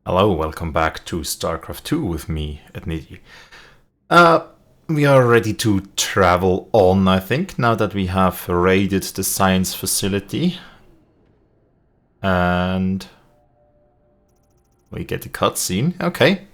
Hello, welcome back to StarCraft II with me, Ednidi. We are ready to travel on, I think, now that we have raided the science facility. And we get a cutscene. Okay.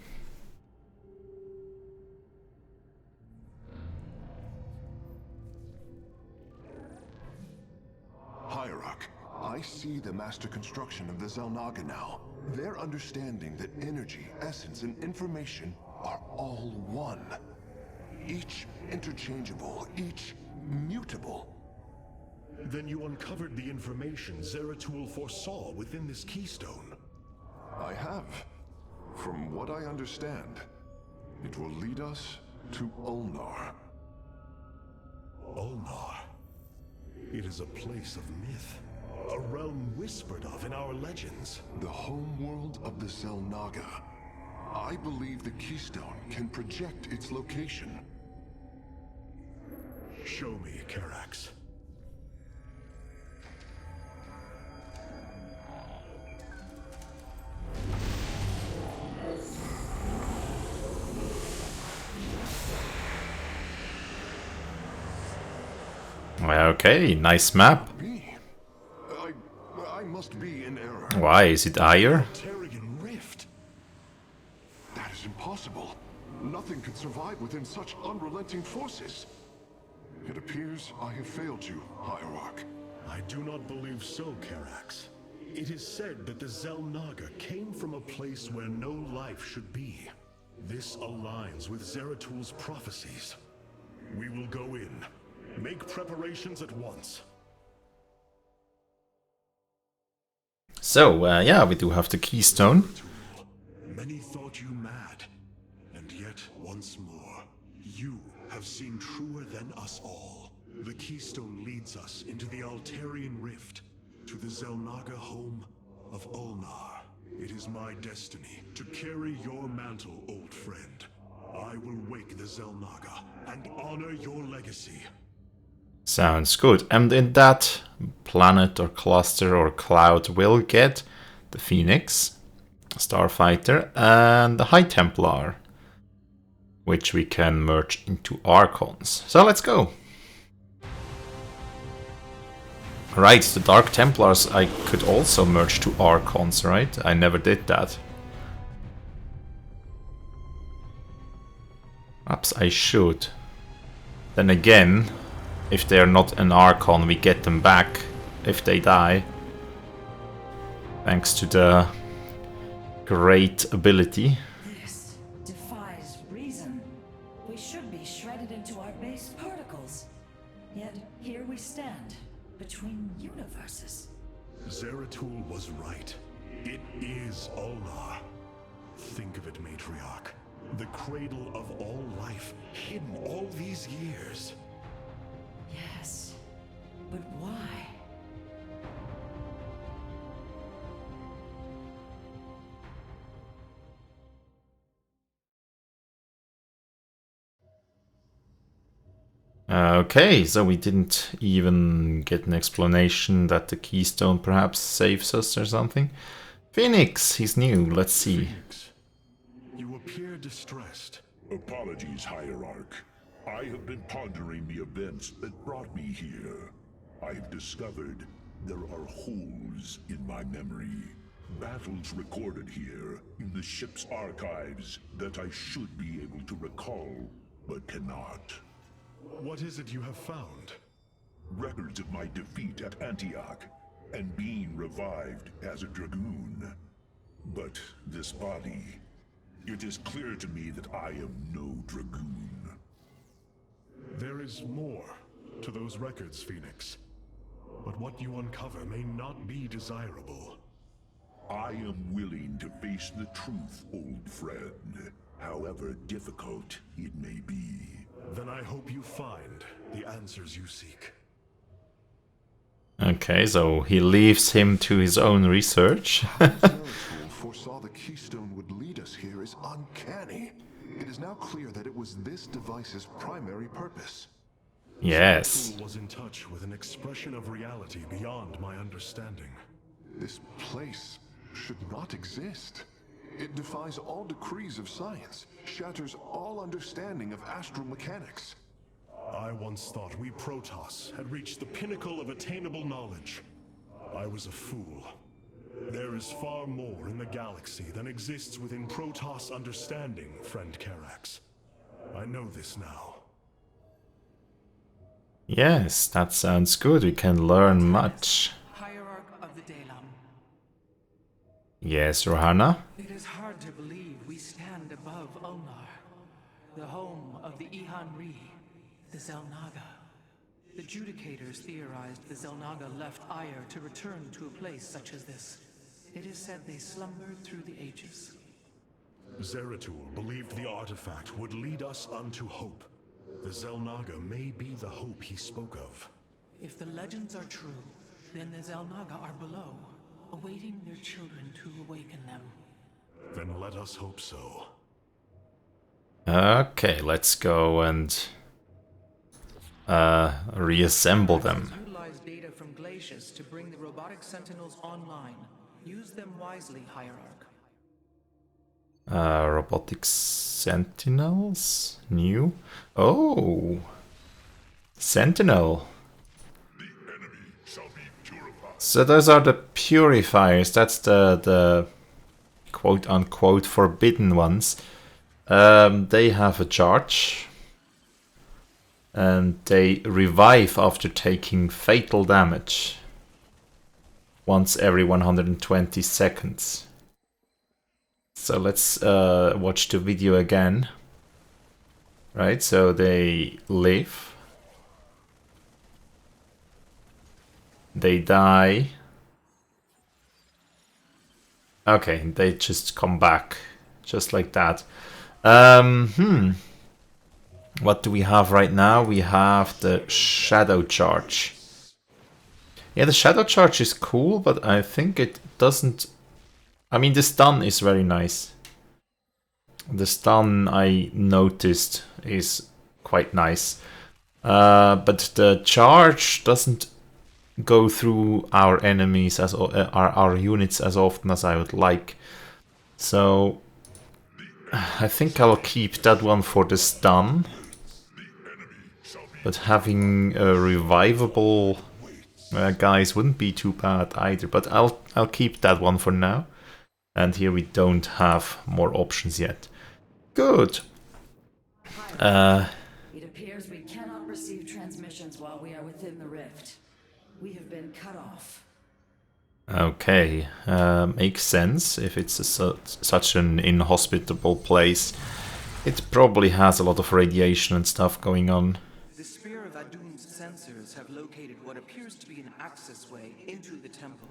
Hierarch, I see the master construction of the Xel'Naga now. Their understanding that energy, essence, and information are all one. Each interchangeable, each mutable. Then you uncovered the information Zeratul foresaw within this keystone. I have. From what I understand, it will lead us to Ulnar. Ulnar. It is a place of myth. A realm whispered of in our legends. The homeworld of the Xel'Naga. I believe the keystone can project its location. Show me, Karax. Okay, nice map. I must be in error. Why, is it higher? Altarian Rift. That is impossible. Nothing could survive within such unrelenting forces. It appears I have failed you, Hierarch. I do not believe so, Karax. It is said that the Xel'Naga came from a place where no life should be. This aligns with Zeratul's prophecies. We will go in. Make preparations at once. So, yeah, we do have the keystone. Many thought you mad, and yet once more, you have seen truer than us all. The keystone leads us into the Altarian Rift, to the Xel'Naga home of Ulnar. It is my destiny to carry your mantle, old friend. I will wake the Xel'Naga and honor your legacy. Sounds good. And in that planet or cluster or cloud we'll get the Phoenix, Starfighter, and the High Templar, which we can merge into Archons. So let's go. Right, the Dark Templars I could also merge to Archons, right? I never did that. Perhaps I should. Then again, if they're not an Archon, we get them back if they die. Thanks to the great ability. This defies reason. We should be shredded into our base particles. Yet here we stand, between universes. Zeratul was right. It is Ulnar. Think of it, Matriarch. The cradle of all life, hidden all these years. Yes, but why? Okay, so we didn't even get an explanation that the keystone perhaps saves us or something. Phoenix, he's new, let's see. Phoenix, you appear distressed. Apologies, Hierarch. I have been pondering the events that brought me here. I have discovered there are holes in my memory. Battles recorded here in the ship's archives that I should be able to recall, but cannot. What is it you have found? Records of my defeat at Antioch and being revived as a dragoon. But this body, it is clear to me that I am no dragoon. There is more to those records, Phoenix. But what you uncover may not be desirable. I am willing to face the truth, old friend, however difficult it may be. Then I hope you find the answers you seek. Okay, so he leaves him to his own research. Zeratul foresaw the keystone would lead us here is uncanny. It is now clear that it was this device's primary purpose. Yes. Zeratul was in touch with an expression of reality beyond my understanding. This place should not exist. It defies all decrees of science, shatters all understanding of astral mechanics. I once thought we Protoss had reached the pinnacle of attainable knowledge. I was a fool. There is far more in the galaxy than exists within Protoss understanding, friend Karax. I know this now. Yes, that sounds good. We can learn much. Hierarch of the Dalam. Yes, Rohana? It is hard to believe we stand above Ulnar, the home of the Ihan-Ri, the Zelnaga. The Judicators theorized the Zelnaga left Ire to return to a place such as this. It is said they slumbered through the ages. Zeratul believed the artifact would lead us unto hope. The Zelnaga may be the hope he spoke of. If the legends are true, then the Zelnaga are below, awaiting their children to awaken them. Then let us hope so. Okay, let's go and reassemble them. Utilize data from glaciers to bring the robotic sentinels online. Use them wisely, Hierarch. Robotic sentinels? New? Oh! Sentinel. The enemy shall be purified. So those are the purifiers. That's the quote-unquote forbidden ones. They have a charge. And they revive after taking fatal damage. Once every 120 seconds. So let's watch the video again. Right, so they live. They die. Okay, they just come back. Just like that. What do we have right now? We have the Shadow Charge. Yeah, the Shadow Charge is cool, but I think it doesn't... I mean, the stun is very nice. The stun, I noticed, is quite nice. But the charge doesn't go through our enemies, as our units, as often as I would like. So I think I'll keep that one for the stun. But having a revivable guys wouldn't be too bad either. But I'll keep that one for now. And here we don't have more options yet. Good. It appears we cannot receive transmissions while we are within the rift. We have been cut off. Okay, makes sense. If it's such an inhospitable place, it probably has a lot of radiation and stuff going on. The Spear of Adun's sensors have located what appears to be an access way into the temple.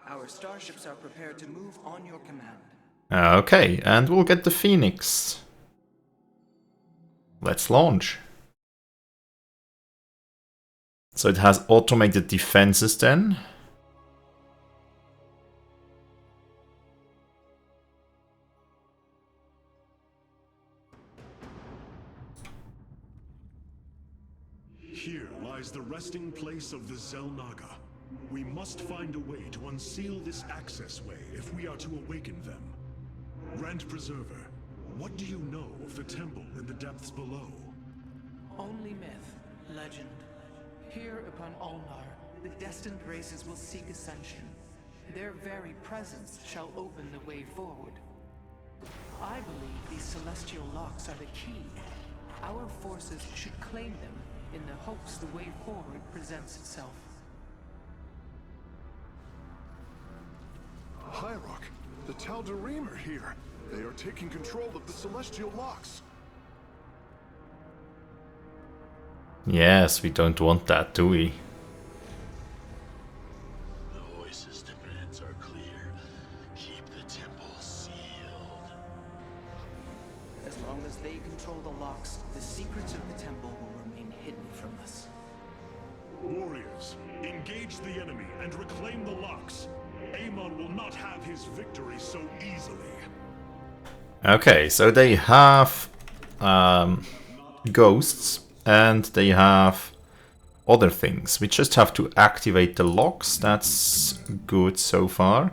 Our starships are prepared to move on your command. Okay, and we'll get the Phoenix. Let's launch. So it has automated defenses then. Here lies the resting place of the Zelnaga. We must find a way to unseal this access way if we are to awaken them. Rand Preserver, what do you know of the temple in the depths below? Only myth, legend. Here upon Ulnar, the destined races will seek ascension. Their very presence shall open the way forward. I believe these celestial locks are the key. Our forces should claim them in the hopes the way forward presents itself. Hierarch, the Tal'Darim are here. They are taking control of the celestial locks. Yes, we don't want that, do we? The Oasis demands are clear. Keep the temple sealed. As long as they control the locks, the secrets of the temple will remain hidden from us. Warriors, engage the enemy and reclaim the locks. Amon will not have his victory so easily. Okay, so they have ghosts and they have other things. We just have to activate the locks. That's good so far.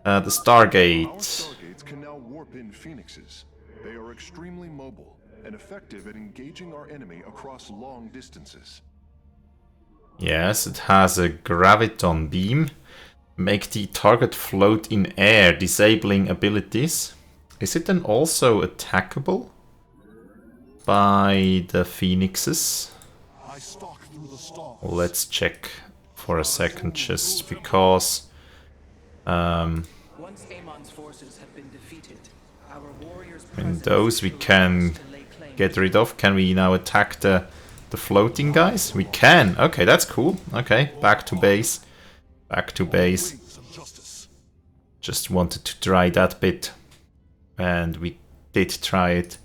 The Our Stargate. stargates can now warp-in phoenixes. They are extremely mobile and effective at engaging our enemy across long distances. Yes, it has a graviton beam. Make the target float in air, disabling abilities. Is it then also attackable by the phoenixes? I stalk through the stars. Let's check for a second, just because. Once Amon's forces have been defeated, our warriors' And those we can get rid of. Can we now attack the floating guys? We can. Okay, that's cool. Okay, back to base. Back to base. Just wanted to try that bit. And we did try it.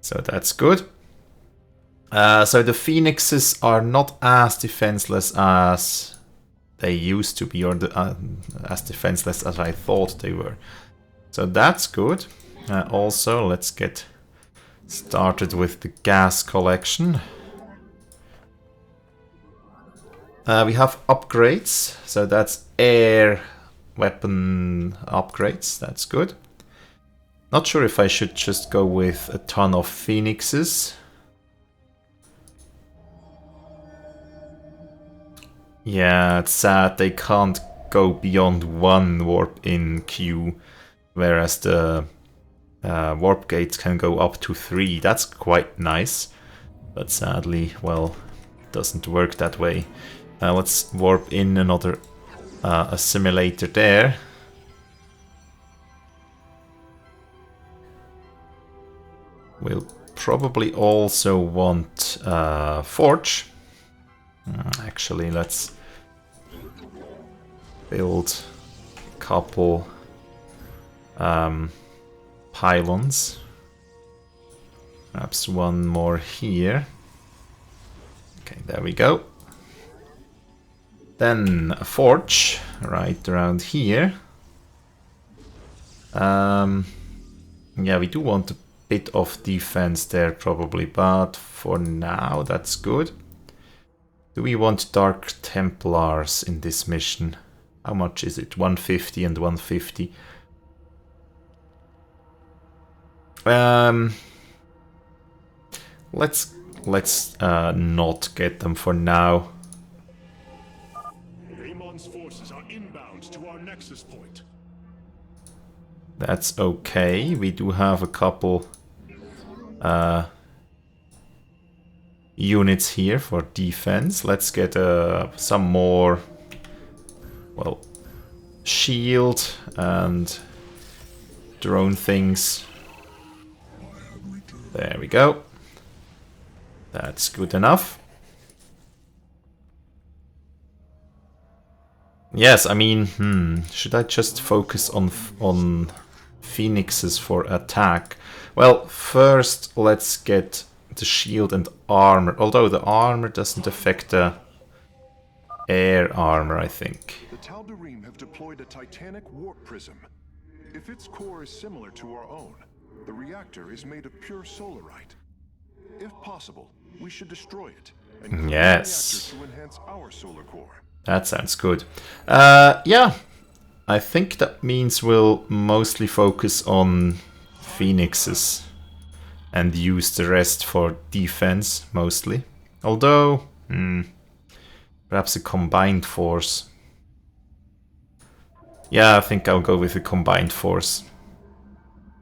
So that's good. So the phoenixes are not as defenseless as they used to be, or as defenseless as I thought they were. So that's good. Also, let's get started with the gas collection. We have upgrades, so that's air weapon upgrades, that's good. Not sure if I should just go with a ton of phoenixes. Yeah, it's sad they can't go beyond one warp in queue, whereas the warp gates can go up to 3. That's quite nice, but sadly, well, it doesn't work that way. Let's warp in another assimilator there. We'll probably also want Forge. Actually, let's build a couple pylons. Perhaps one more here. Okay, there we go. Then a forge right around here. Yeah, we do want a bit of defense there probably, but for now that's good. Do we want Dark Templars in this mission? How much is it? 150 and 150. Let's not get them for now. Amon's forces are inbound to our nexus point. That's okay. We do have a couple units here for defense. Let's get some more, well, shield and drone things. There we go. That's good enough. Yes, I mean, should I just focus on phoenixes for attack? Well, first let's get the shield and armor, although the armor doesn't affect the air armor, I think. The Tal'Darim have deployed a titanic warp prism. If its core is similar to our own, the reactor is made of pure solarite. If possible, we should destroy it and use the Yes. reactor to enhance our solar core. That sounds good. Yeah, I think that means we'll mostly focus on phoenixes and use the rest for defense, mostly. Although, perhaps a combined force. Yeah, I think I'll go with a combined force.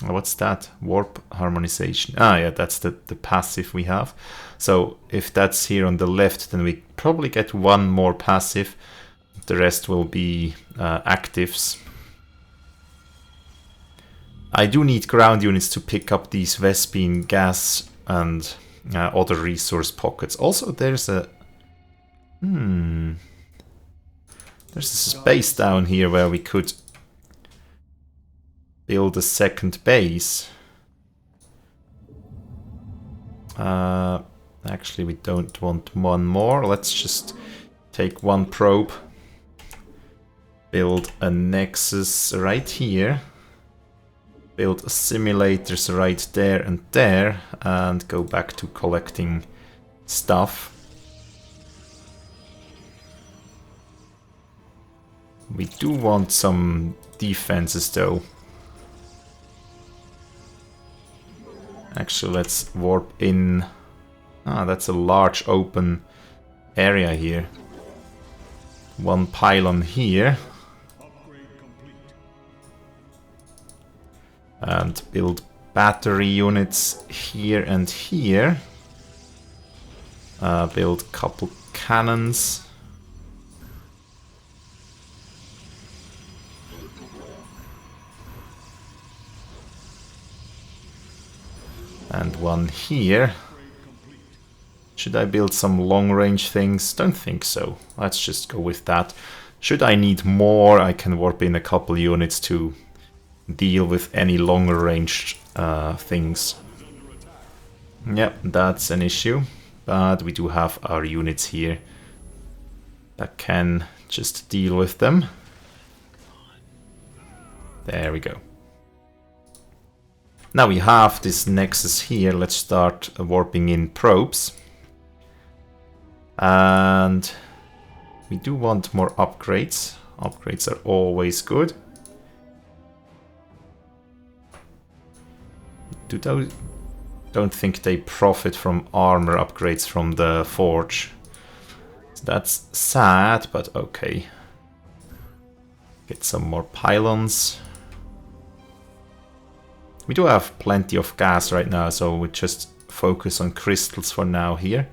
What's that? Warp harmonization. Ah, yeah, that's the passive we have. So if that's here on the left, then we probably get one more passive. The rest will be actives. I do need ground units to pick up these Vespene gas and other resource pockets. Also, there's a there's a space down here where we could build a second base. Actually, we don't want one more. Let's just take one probe, build a nexus right here, build simulators right there, and go back to collecting stuff. We do want some defenses though. Actually, let's warp in. Ah, that's a large open area here. One pylon here. And build battery units here and here. Build a couple cannons. And one here. Should I build some long-range things? Don't think so. Let's just go with that. Should I need more, I can warp in a couple units to deal with any longer-range things. Yep, that's an issue. But we do have our units here that can just deal with them. There we go. Now we have this nexus here. Let's start warping in probes. And we do want more upgrades. Upgrades are always good. Don't think they profit from armor upgrades from the forge. So that's sad, but okay. Get some more pylons. We do have plenty of gas right now, so we just focus on crystals for now here.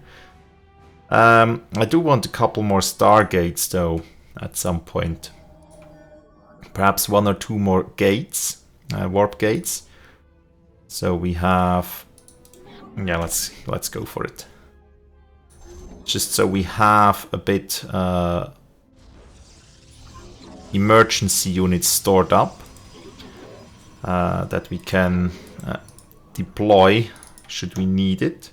I do want a couple more stargates though, at some point. Perhaps 1 or 2 more gates, warp gates. So we have, yeah, let's go for it. Just so we have a bit emergency units stored up that we can deploy should we need it.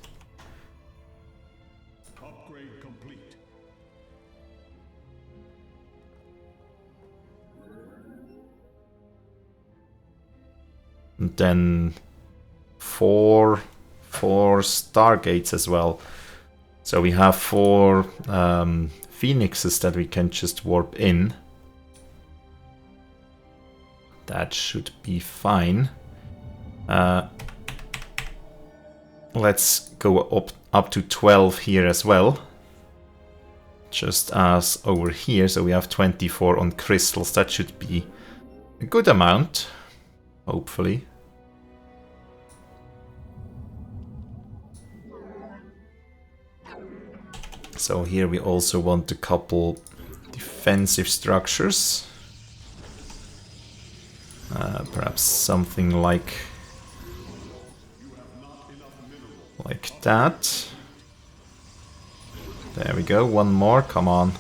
And then four stargates as well. So we have 4 phoenixes that we can just warp in. That should be fine. Let's go up to 12 here as well. Just as over here, so we have 24 on crystals. That should be a good amount, hopefully. So here we also want a couple defensive structures. Perhaps something like that. There we go, one more, come on.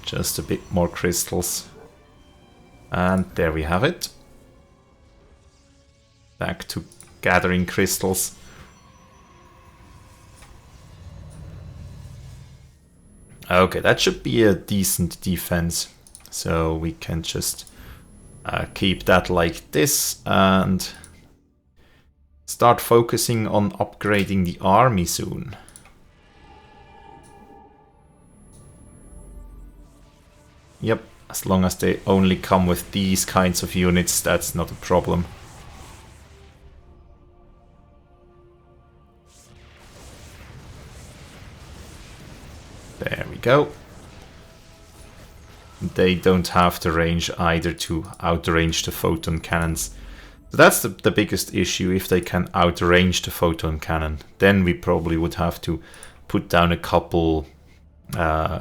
Just a bit more crystals. And there we have it. Back to gathering crystals. Okay, that should be a decent defense. So we can just keep that like this and start focusing on upgrading the army soon. Yep, as long as they only come with these kinds of units, that's not a problem. There we go. They don't have the range either to outrange the photon cannons. So that's the biggest issue. If they can outrange the photon cannon, then we probably would have to put down a couple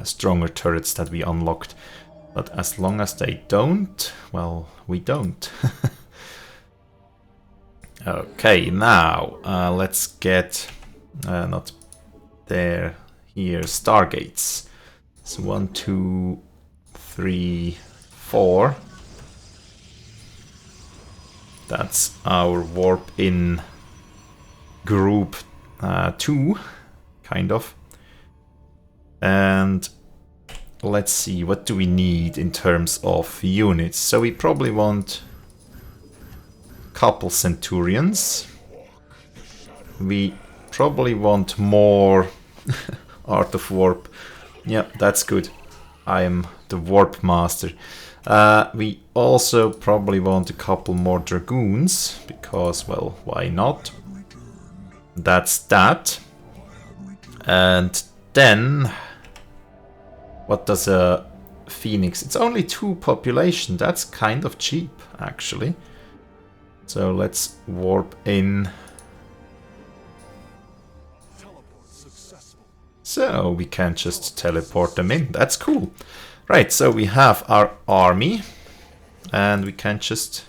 stronger turrets that we unlocked. But as long as they don't, well, we don't. Okay, now let's get, not there, here, stargates. So 1, 2, 3, 4. That's our warp in group 2, kind of. And let's see, what do we need in terms of units? So we probably want a couple centurions. We probably want more Art of Warp. Yeah, that's good. I'm the Warp Master. We also probably want a couple more Dragoons, because, well, why not? That's that. And then, what does a Phoenix? It's only 2 population. That's kind of cheap, actually. So let's warp in. So we can just teleport them in. That's cool. Right, so we have our army. And we can just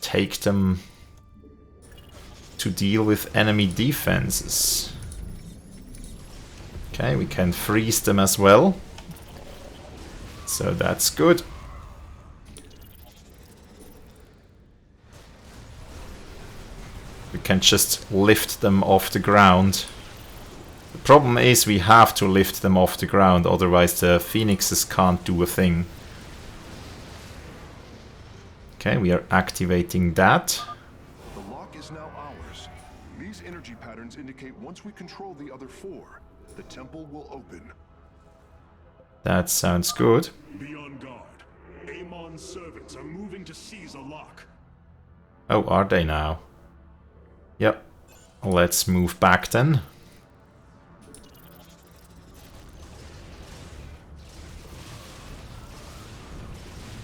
take them to deal with enemy defenses. Okay, we can freeze them as well. So that's good. We can just lift them off the ground. The problem is we have to lift them off the ground, otherwise the phoenixes can't do a thing. Okay, we are activating that. The lock is now ours. These energy patterns indicate once we control the other 4, the temple will open. That sounds good. Be on guard. Amon's servants are moving to seize a lock. Oh, are they now? Yep. Let's move back then.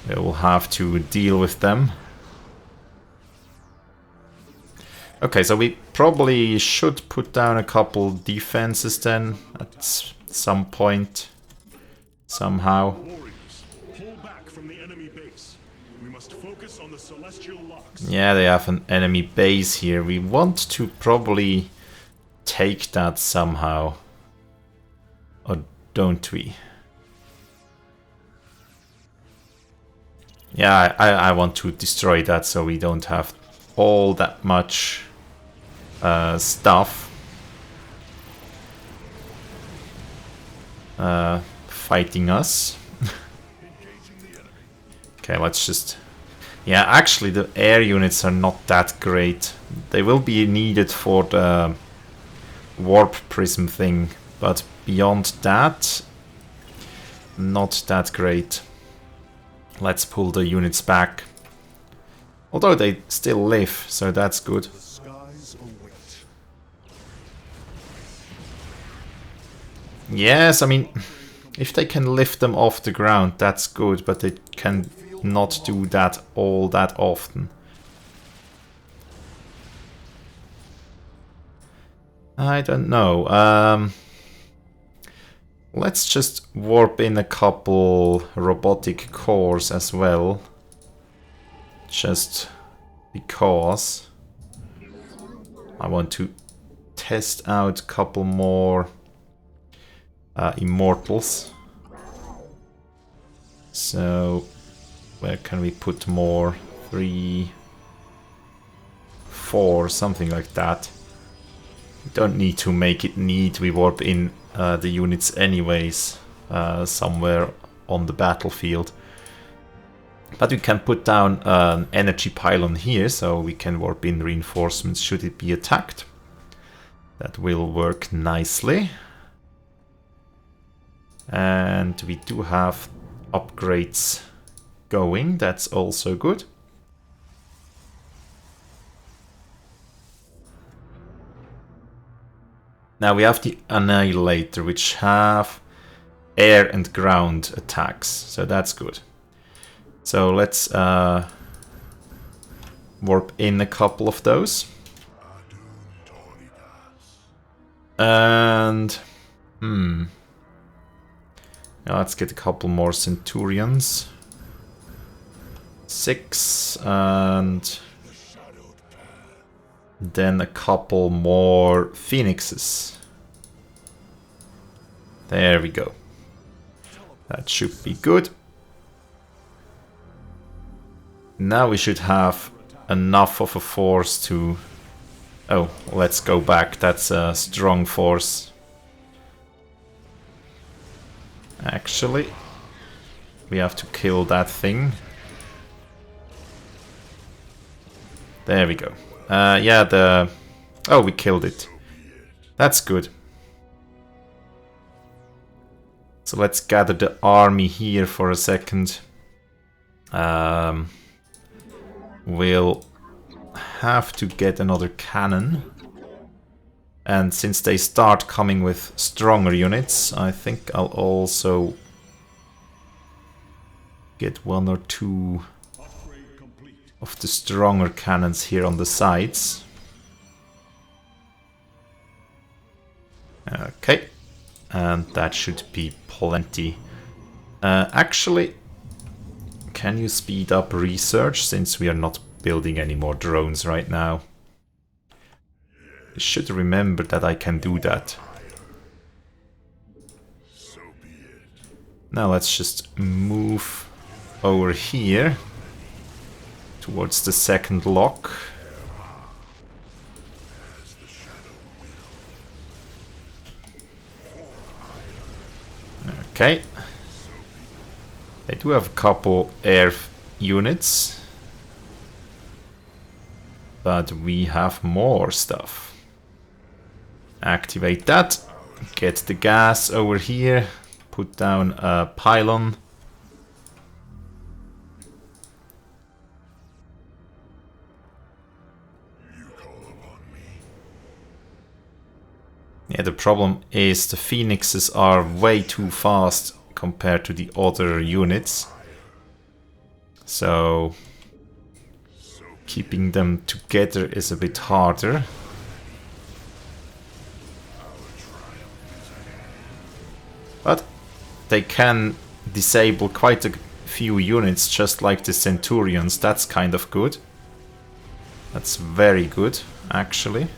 We'll have to deal with them. Okay, so we probably should put down a couple defenses then at some point. Somehow. Warriors, pull back from the enemy base. We must focus on the celestial locks. Yeah, they have an enemy base here. We want to probably take that somehow. Or don't we? Yeah, I want to destroy that so we don't have all that much stuff fighting us. Okay, let's just... Yeah, actually the air units are not that great. They will be needed for the warp prism thing, but beyond that, not that great. Let's pull the units back. Although they still live, so that's good. The skies await. Yes, I mean, if they can lift them off the ground, that's good, but they can not do that all that often. I don't know. Let's just warp in a couple robotic cores as well. Just because I want to test out a couple more immortals. So where can we put more? 3, 4, something like that. Don't need to make it neat. We warp in the units anyways, somewhere on the battlefield. But we can put down an energy pylon here, so we can warp in reinforcements should it be attacked. That will work nicely. And we do have upgrades going, that's also good. Now we have the Annihilator, which have air and ground attacks, so that's good. So let's warp in a couple of those. And now let's get a couple more Centurions. 6 and then a couple more Phoenixes. There we go. That should be good. Now we should have enough of a force to... Oh, let's go back. That's a strong force. Actually, we have to kill that thing. There we go. Yeah, the... Oh, we killed it. That's good. So let's gather the army here for a second. We'll have to get another cannon. And since they start coming with stronger units, I think I'll also get 1 or 2 of the stronger cannons here on the sides. Okay, and that should be plenty. Actually, can you speed up research since we are not building any more drones right now? I should remember that I can do that. Now let's just move over here towards the second lock. Okay. They do have a couple air units, but we have more stuff. Activate that, get the gas over here, put down a pylon. Yeah, the problem is the phoenixes are way too fast compared to the other units. So keeping them together is a bit harder. But they can disable quite a few units, just like the Centurions. That's kind of good. That's very good, actually.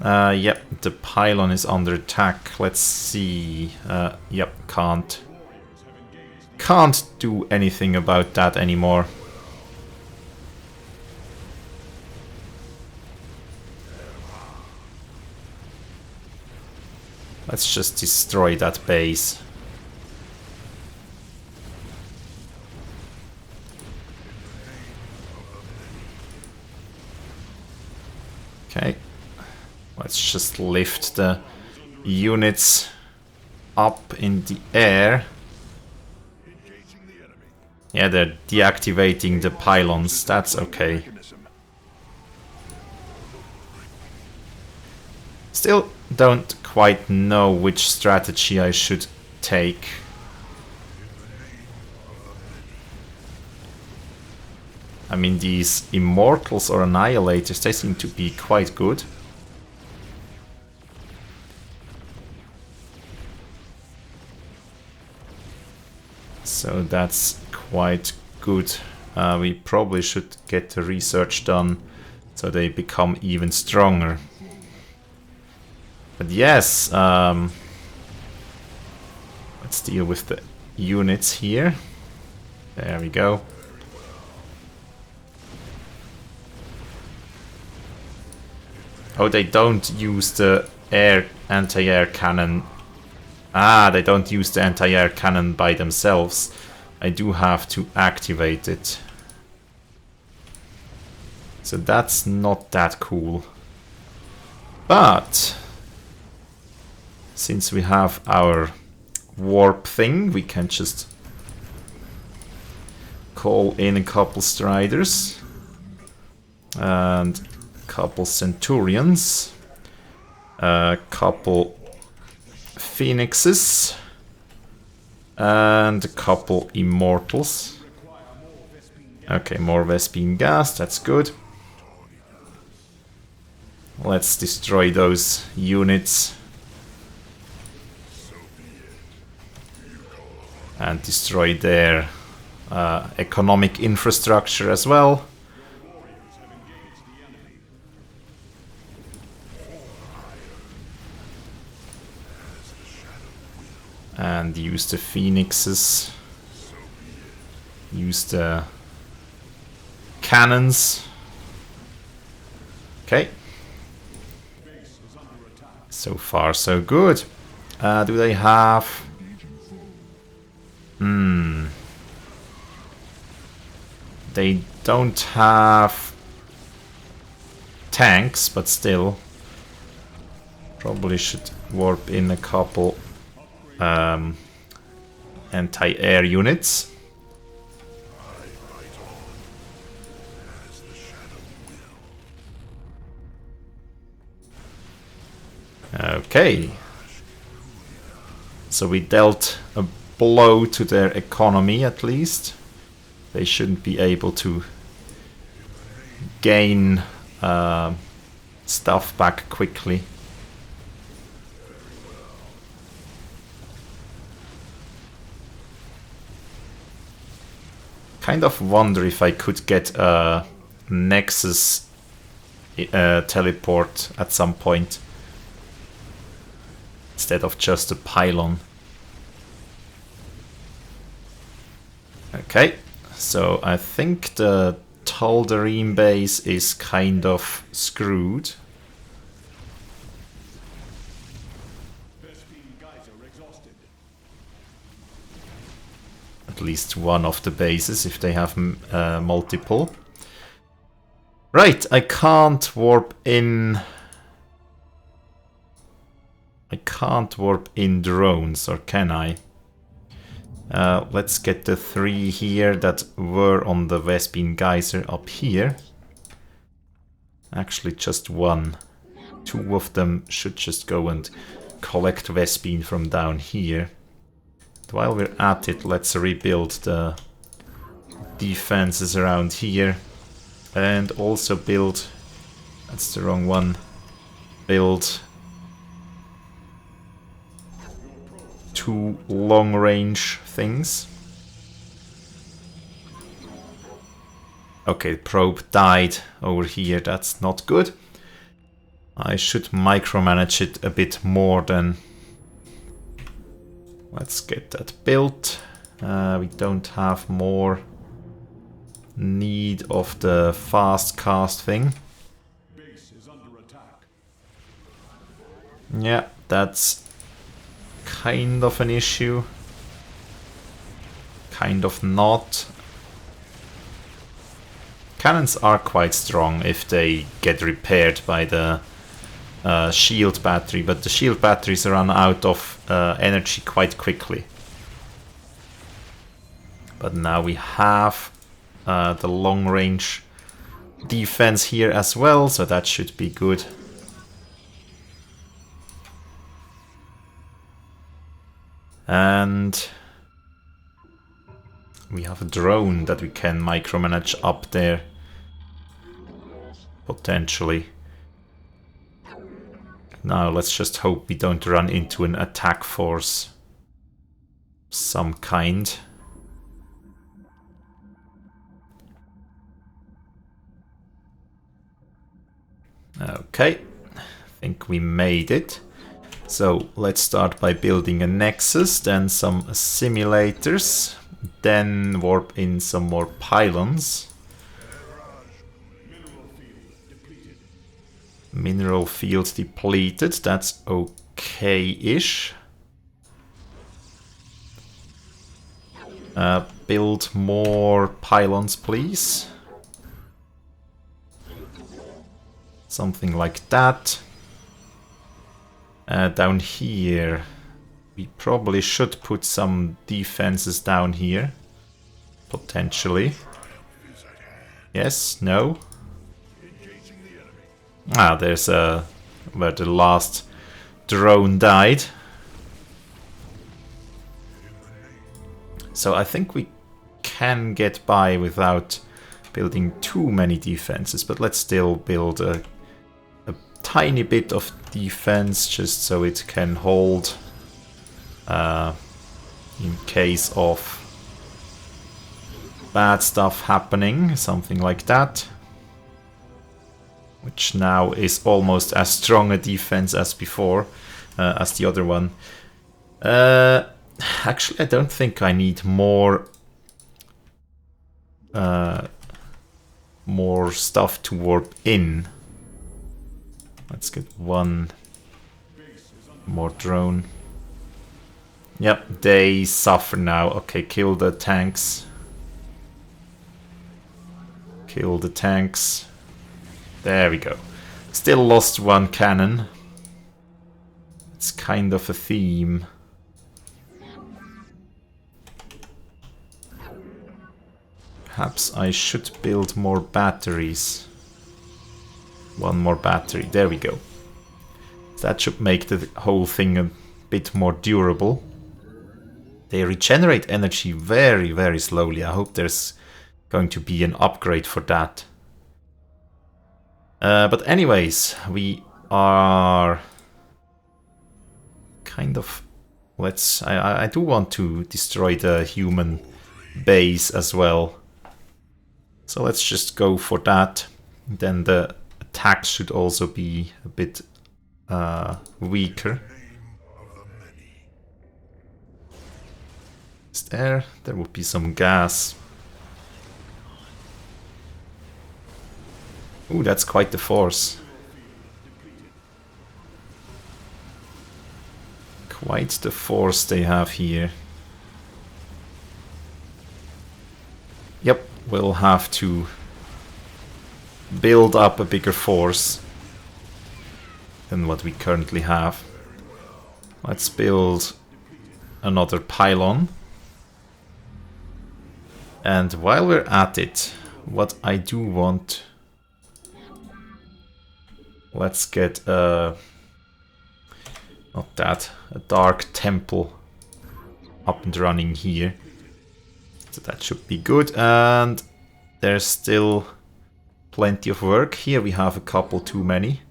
Yep, the pylon is under attack. Let's see. Yep, can't do anything about that anymore. Let's just destroy that base. Okay. Let's just lift the units up in the air. Yeah, they're deactivating the pylons. That's okay. Still don't quite know which strategy I should take. I mean, these Immortals or Annihilators, they seem to be quite good. So that's quite good. We probably should get the research done so they become even stronger. But yes, let's deal with the units here. There we go. Oh, they don't use the anti-air cannon. Ah, they don't use the anti-air cannon by themselves. I do have to activate it. So that's not that cool. But since we have our warp thing, we can just call in a couple Striders and a couple Centurions, a couple Phoenixes and a couple Immortals. Okay, more Vespene gas, that's good. Let's destroy those units. And destroy their economic infrastructure as well. And use the Phoenixes. Use the cannons. Okay. So far, so good. Do they have... They don't have tanks, but still. Probably should warp in a couple anti-air units. Okay. So we dealt a blow to their economy at least. They shouldn't be able to gain stuff back quickly. Kind of wonder if I could get a Nexus teleport at some point instead of just a pylon. Okay, so I think the Tal'Darim base is kind of screwed. At least one of the bases, if they have multiple. Right, I can't warp in. I can't warp in drones, or can I? Let's get the 3 here that were on the Vespene Geyser up here. Actually, just 1. 2 of them should just go and collect Vespene from down here. While we're at it, let's rebuild the defenses around here. And also build... That's the wrong one. Build 2 long-range things. Okay, probe died over here. That's not good. I should micromanage it a bit more than... Let's get that built. We don't have more need of the fast cast thing. Base is under attack. Yeah, that's kind of an issue. Kind of not. Cannons are quite strong if they get repaired by the shield battery, but the shield batteries run out of energy quite quickly. But now we have the long range defense here as well, so that should be good. And we have a drone that we can micromanage up there, potentially. Now let's just hope we don't run into an attack force some kind. Okay, I think we made it. So let's start by building a Nexus, then some simulators, then warp in some more pylons. Mineral field depleted, that's okay-ish. Build more pylons, please. Something like that. Down here, we probably should put some defenses down here. Potentially. Yes, no. Ah, there's where the last drone died. So I think we can get by without building too many defenses, but let's still build a tiny bit of defense just so it can hold in case of bad stuff happening, something like that. Which now is almost as strong a defense as before, as the other one. Actually, I don't think I need more stuff to warp in. Let's get one more drone. Yep, they suffer now. Okay, kill the tanks. Kill the tanks. There we go. Still lost one cannon. It's kind of a theme. Perhaps I should build more batteries. One more battery, there we go. That should make the whole thing a bit more durable. They regenerate energy very, very slowly. I hope there's going to be an upgrade for that. But anyways, we are kind of... I do want to destroy the human base as well. So let's just go for that. Then the attacks should also be a bit weaker. Is there? There would be some gas. Ooh, that's quite the force. Quite the force they have here. Yep, we'll have to build up a bigger force than what we currently have. Let's build another pylon. And while we're at it, what I do want... Let's get a dark temple up and running here. So that should be good. And there's still plenty of work. Here we have a couple too many.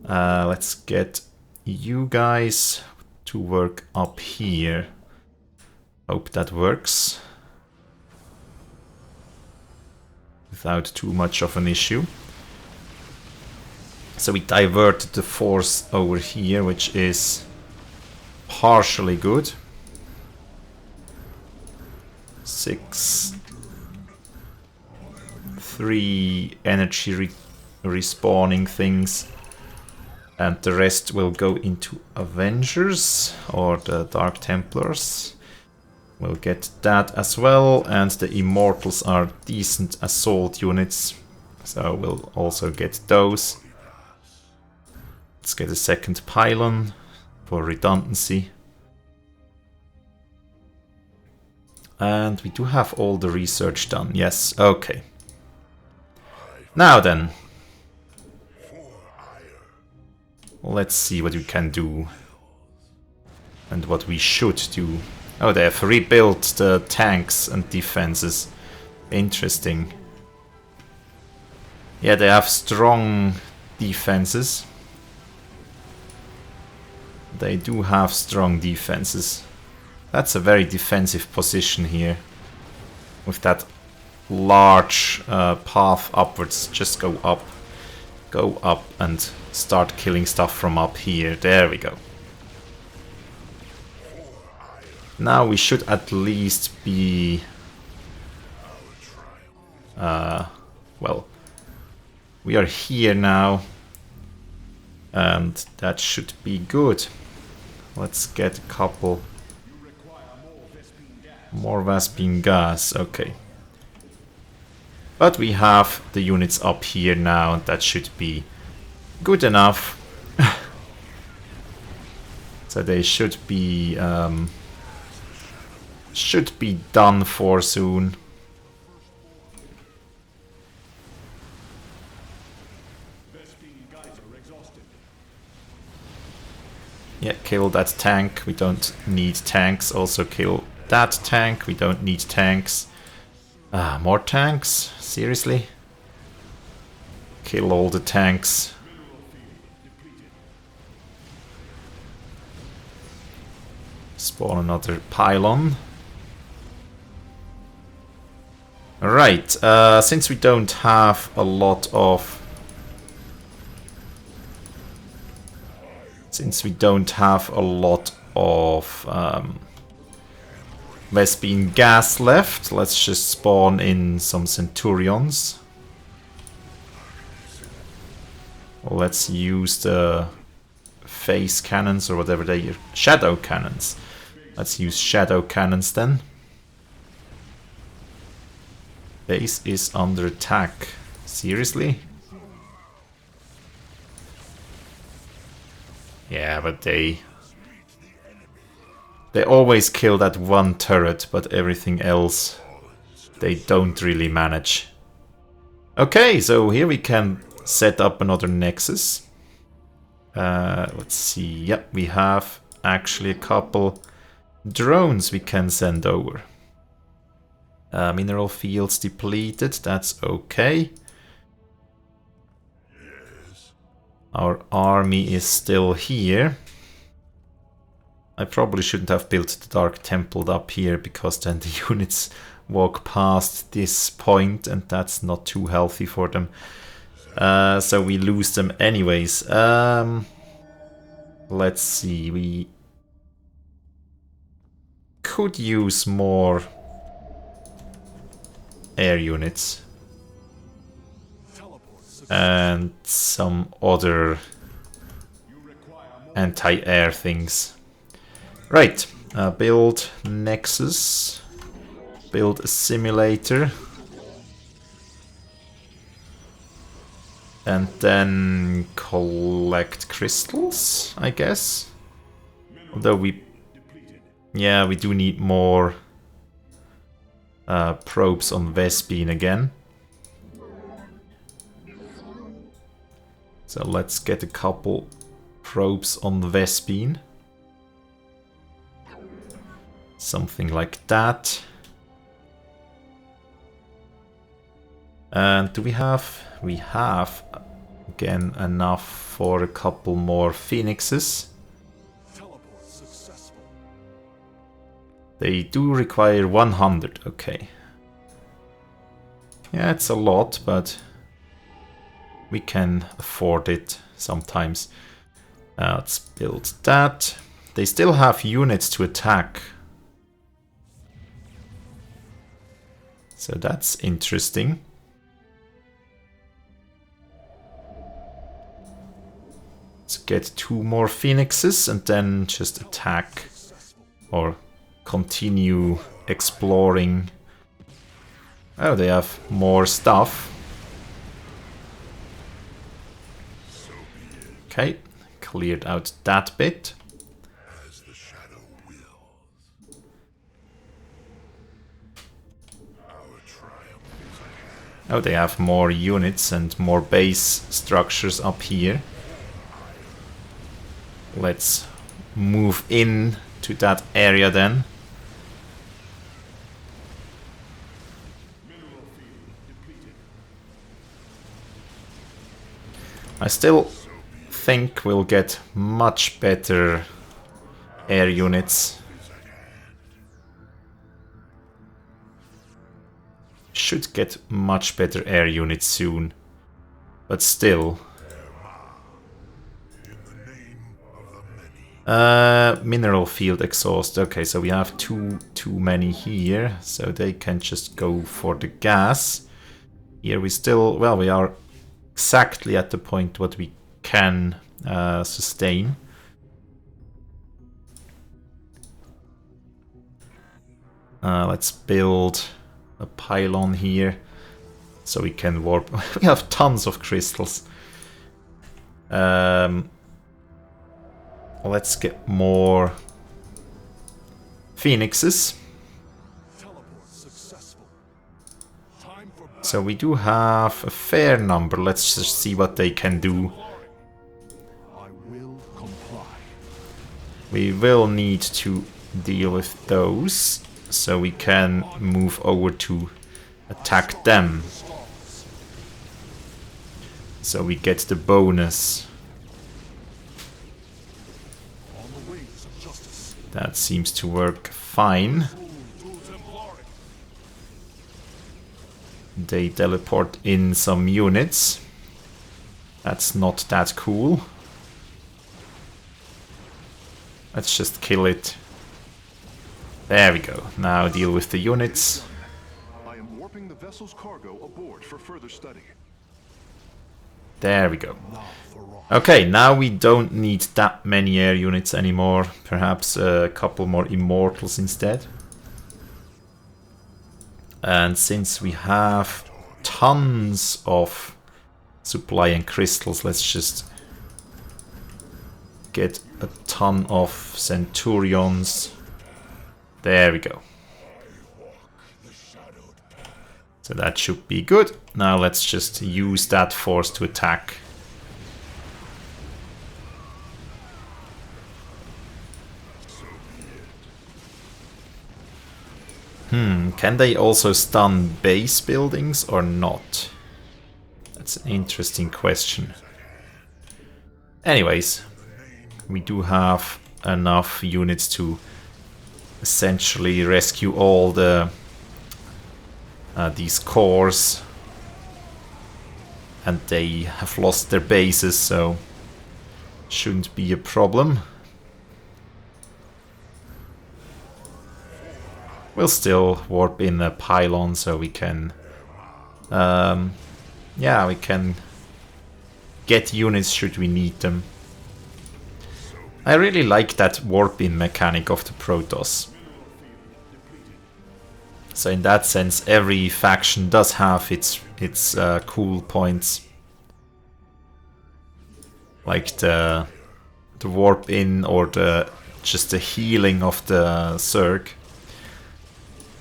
Let's get you guys to work up here. Hope that works. Without too much of an issue. So we diverted the force over here, which is partially good. 3 energy respawning things. And the rest will go into Avengers or the Dark Templars. We'll get that as well. And the Immortals are decent assault units. So we'll also get those. Let's get a second pylon for redundancy. And we do have all the research done. Yes, okay. Now then. Let's see what we can do. And what we should do. Oh, they have rebuilt the tanks and defenses. Interesting. Yeah, they have strong defenses. They do have strong defenses. That's a very defensive position here. With that large path upwards. Just go up. Go up and start killing stuff from up here. There we go. Now we should at least be... well, we are here now. And that should be good. Let's get a couple more Vespene gas, okay. But we have the units up here now, and that should be good enough. So they should be done for soon. Yeah, kill that tank. We don't need tanks. Also kill that tank. We don't need tanks. More tanks? Seriously? Kill all the tanks. Spawn another pylon. Right, since we don't have a lot of... Vespene gas left, let's just spawn in some Centurions. Let's use the phase cannons or whatever they are. Shadow cannons. Let's use shadow cannons then. Base is under attack. Seriously? Yeah, but they always kill that one turret, but everything else they don't really manage. Okay, so here we can set up another nexus. Let's see. Yep, we have actually a couple drones we can send over. Mineral fields depleted, that's okay. Our army is still here. I probably shouldn't have built the Dark Temple up here, because then the units walk past this point and that's not too healthy for them. So we lose them anyways. Let's see, we could use more air units and some other anti-air things. Right, build Nexus, build a simulator, and then collect crystals, I guess. Although we do need more probes on Vespene again. So let's get a couple probes on the Vespene. Something like that. And do we have... We have, again, enough for a couple more Phoenixes. They do require 100, okay. Yeah, it's a lot, but we can afford it sometimes. Let's build that. They still have units to attack. So that's interesting. Let's get 2 more Phoenixes and then just attack or continue exploring. Oh, they have more stuff. Okay, cleared out that bit. Oh, they have more units and more base structures up here. Let's move in to that area then. I still think we'll get much better air units. Should get much better air units soon, but still. Mineral field exhaust. Okay, so we have too many here, so they can just go for the gas. Here we still, well, we are exactly at the point what we can sustain. Let's build a pylon here so we can warp. We have tons of crystals. Let's get more Phoenixes. So we do have a fair number. Let's just see what they can do. We will need to deal with those, so we can move over to attack them. So we get the bonus. That seems to work fine. They teleport in some units. That's not that cool. Let's just kill it. There we go. Now deal with the units. I am warping the vessel's cargo aboard for further study. There we go. Okay, now we don't need that many air units anymore. Perhaps a couple more immortals instead. And since we have tons of supply and crystals, let's just get a ton of Centurions. There we go. So that should be good. Now let's just use that force to attack. Can they also stun base buildings or not? That's an interesting question. Anyways, we do have enough units to essentially rescue all the these cores, and they have lost their bases, so shouldn't be a problem. We'll still warp in a pylon so we can yeah, we can get units should we need them. I really like that warp-in mechanic of the Protoss. So in that sense, every faction does have its cool points, like the warp-in or just the healing of the Zerg.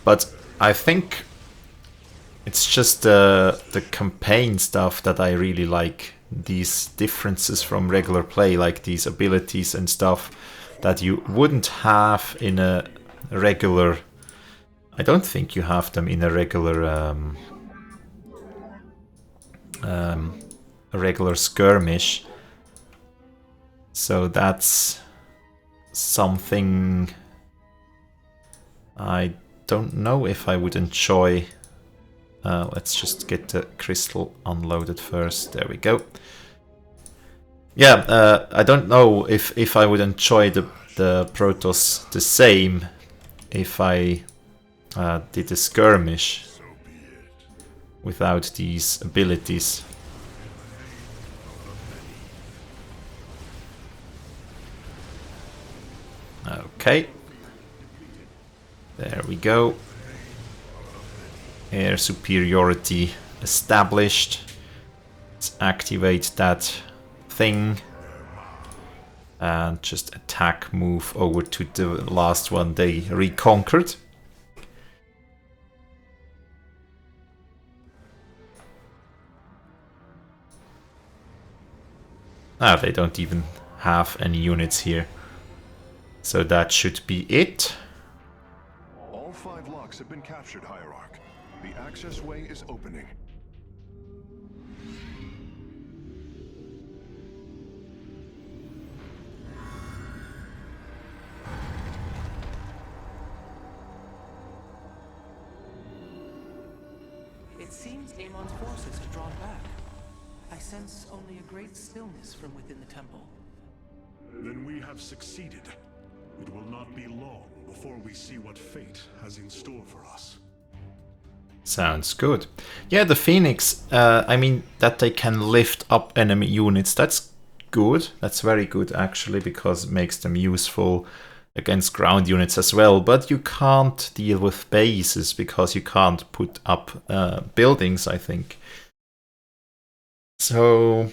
But I think it's just the campaign stuff that I really like. These differences from regular play, like these abilities and stuff that you wouldn't have in a regular... I don't think you have them in a regular skirmish. So that's something I don't know if I would enjoy. Let's just get the crystal unloaded first. There we go. Yeah, I don't know if I would enjoy the Protoss the same if I did a skirmish without these abilities. Okay. There we go. Air superiority established. Let's activate that thing and just attack move over to the last one they reconquered. Ah, they don't even have any units here. So that should be it. All 5 locks have been captured, Hierarch. The access way is opening. It seems Amon's forces have drawn back. I sense only a great stillness from within the temple. Then we have succeeded. It will not be long before we see what fate has in store for us. Sounds good. Yeah, the Phoenix, I mean, that they can lift up enemy units, that's good. That's very good, actually, because it makes them useful against ground units as well. But you can't deal with bases because you can't put up buildings, I think. So,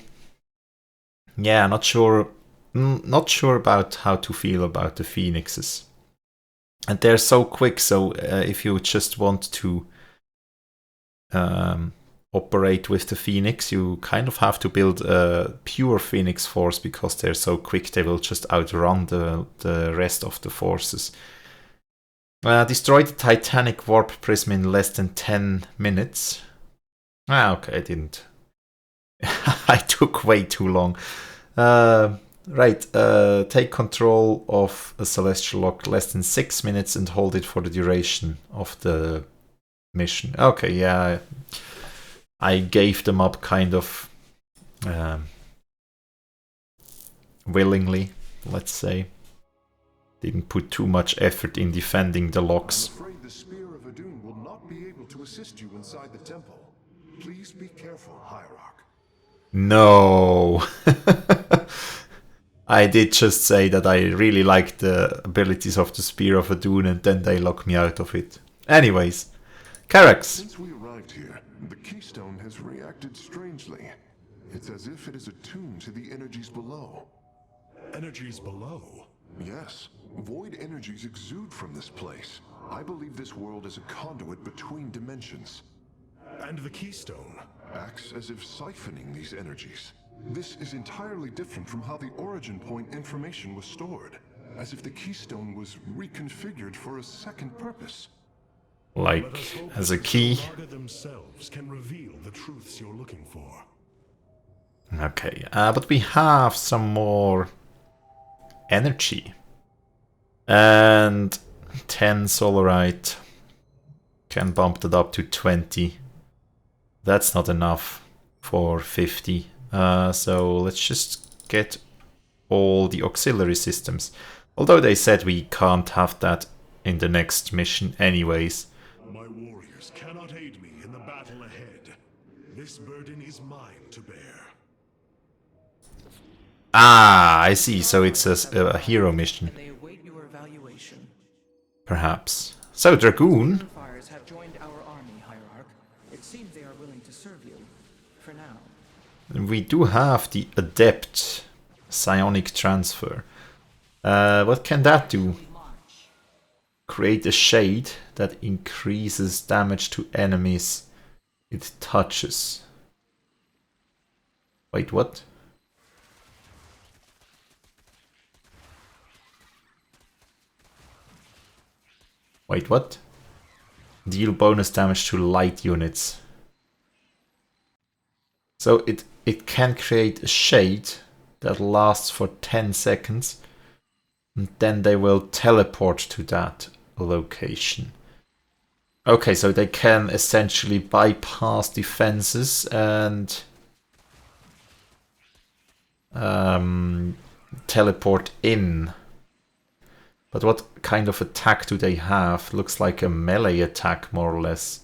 yeah, not sure about how to feel about the Phoenixes. And they're so quick, so if you just want to operate with the Phoenix, you kind of have to build a pure Phoenix force because they're so quick they will just outrun the rest of the forces. Destroy the Titanic warp prism in less than 10 minutes. Ah, okay, I didn't. I took way too long. Right, take control of a Celestial Lock less than 6 minutes and hold it for the duration of the mission. Okay, yeah, I gave them up kind of willingly, let's say. Didn't put too much effort in defending the locks. I'm afraid the Spear of Adun will not be able to assist you inside the temple. Please be careful, Hierarch. No! I did just say that I really like the abilities of the Spear of Adun and then they lock me out of it. Anyways, Carax. Since we arrived here, the keystone has reacted strangely. It's as if it is attuned to the energies below. Energies below? Yes, void energies exude from this place. I believe this world is a conduit between dimensions. And the keystone acts as if siphoning these energies. This is entirely different from how the origin point information was stored, as if the keystone was reconfigured for a second purpose. Like as a key. Zelnaga themselves can reveal the truths you're looking for. Okay, but we have some more energy. And 10 solarite can bump that up to 20. That's not enough for 50. So let's just get all the auxiliary systems. Although they said we can't have that in the next mission anyways. My warriors cannot aid me in the battle ahead. This burden is mine to bear. Ah, I see. So it's a hero mission. They await your evaluation. Perhaps. So Dragoon. Unifiers have joined our army, Hierarch. It seems they are willing to serve you. For now. We do have the Adept Psionic Transfer. What can that do? Create a shade that increases damage to enemies it touches. Wait, what? Wait, what? Deal bonus damage to light units. So it can create a shade that lasts for 10 seconds. And then they will teleport to that location. Okay, so they can essentially bypass defenses and teleport in. But what kind of attack do they have? Looks like a melee attack, more or less.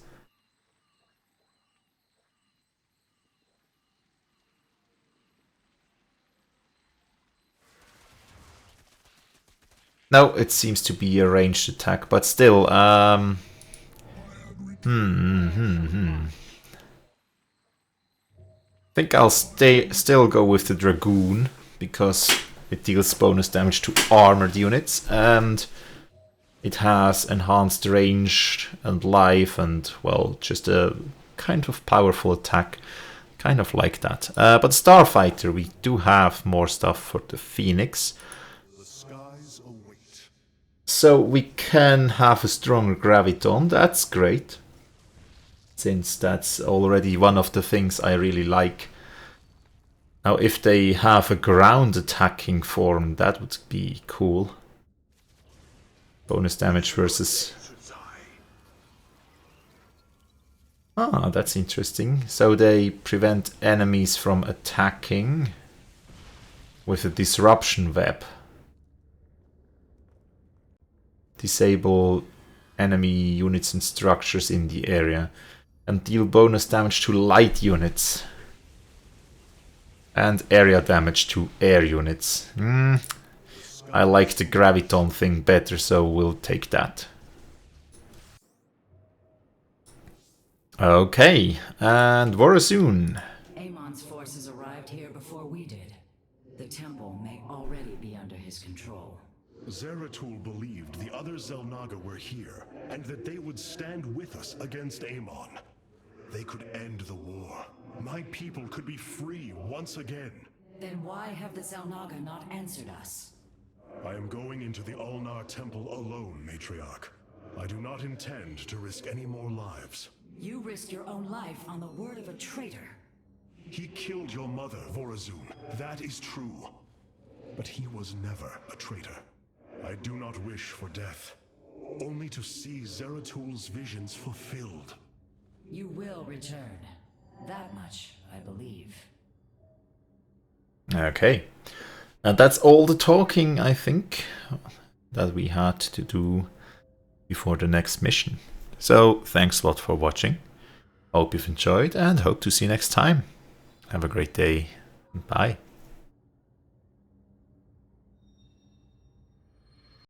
No, it seems to be a ranged attack, but still, I think I'll still go with the Dragoon, because it deals bonus damage to armored units, and it has enhanced range and life, and, well, just a kind of powerful attack. Kind of like that. But Starfighter, we do have more stuff for the Phoenix. So we can have a stronger graviton, that's great. Since that's already one of the things I really like. Now if they have a ground attacking form, that would be cool. Bonus damage versus... Ah, that's interesting. So they prevent enemies from attacking with a disruption web. Disable enemy units and structures in the area. And deal bonus damage to light units. And area damage to air units. I like the graviton thing better, so we'll take that. Okay, and Vorazun. Amon's forces arrived here before we did. The temple may already be under his control. Zeratul believed the other Zelnaga were here, and that they would stand with us against Amon. They could end the war. My people could be free once again. Then why have the Zelnaga not answered us? I am going into the Ulnar Temple alone, Matriarch. I do not intend to risk any more lives. You risked your own life on the word of a traitor. He killed your mother, Vorazun. That is true. But he was never a traitor. I do not wish for death. Only to see Zeratul's visions fulfilled. You will return. That much, I believe. Okay. And that's all the talking, I think, that we had to do before the next mission. So, thanks a lot for watching. Hope you've enjoyed and hope to see you next time. Have a great day. Bye.